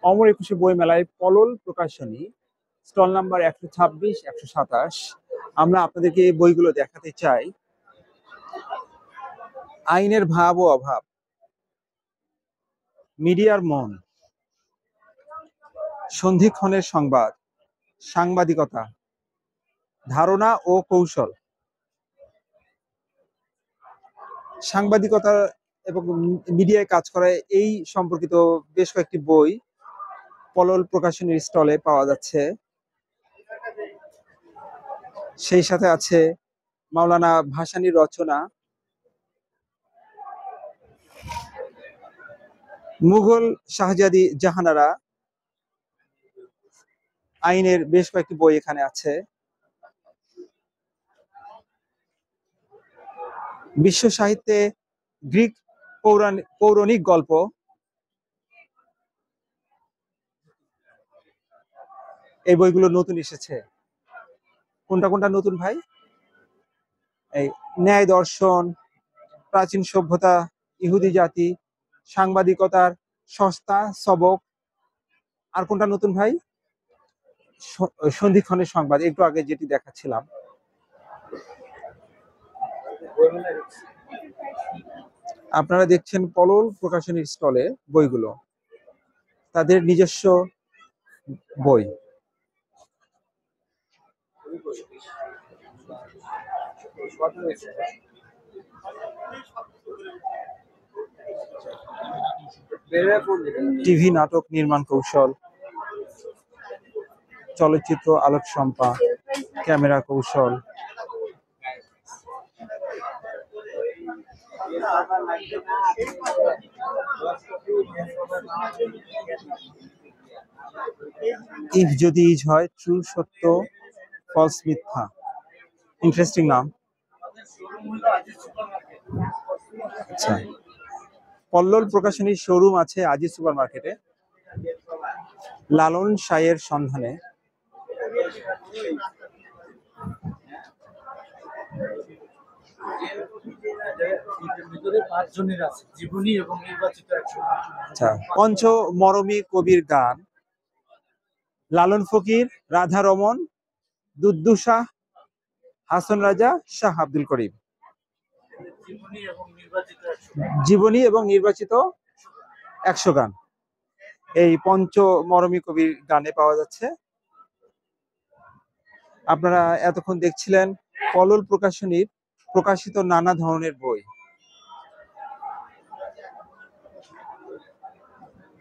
অমর একুশে বই মেলায় পলল প্রকাশনী স্টল নাম্বার 126, 127। আমরা আপনাদেরকে এই বইগুলো দেখাতে চাই। আইনের ভাব ও অভাব, মিডিয়ার মন, সন্ধিক্ষণের সংবাদ, সাংবাদিকতা, ধারণা ও কৌশল। সাংবাদিকতা এবং মিডিয়ায় কাজ করা এই সম্পর্কিত বেশ কয়েকটি বই পলল প্রকাশনীর স্টলে পাওয়া যাচ্ছে। সেই সাথে আছে মাওলানা ভাসানীর রচনা মুঘল শাহজাদি জাহানারা। আইনের বেশ কয়েকটি বই এখানে আছে। বিশ্ব সাহিত্যে গ্রিক পৌরাণিক গল্প, এই বইগুলো নতুন এসেছে। কোনটা কোনটা নতুন ভাই? এই ন্যায় দর্শন, প্রাচীন সভ্যতা, ইহুদি জাতি, সাংবাদিকতার সস্তা সবক। আর কোনটা নতুন ভাই? সন্ধিক্ষণের সংবাদ, একটু আগে যেটি দেখাচ্ছিলাম। আপনারা দেখছেন পলল প্রকাশনীর স্টলে বইগুলো, তাদের নিজস্ব বই। টিভি নাটক নির্মাণ কৌশল, চলচ্চিত্র আলোক সম্পা, ক্যামেরা কৌশল, ইফ যদি ইজ হয়, ট্রু সত্য, ফলস মিথ্যা। ইন্টারেস্টিং নাম। আচ্ছা, পল্লল প্রকাশনীর শোরুম আছে আজিজ সুপার মার্কেটে। লালন সাইয়ের সন্ধানে। আচ্ছা, পঞ্চ মরমী কবির গান, লালন ফকির, রাধা রমন, দুদ্দুশাহ, হাসন রাজা, শাহ আব্দুল করিম। জীবনী এবং নির্বাচিত 100 গান এই পঞ্চ মরমী কবির গানে পাওয়া যাচ্ছে। আপনারা এতক্ষণ দেখছিলেন পলল প্রকাশনীর প্রকাশিত নানা ধরনের বই।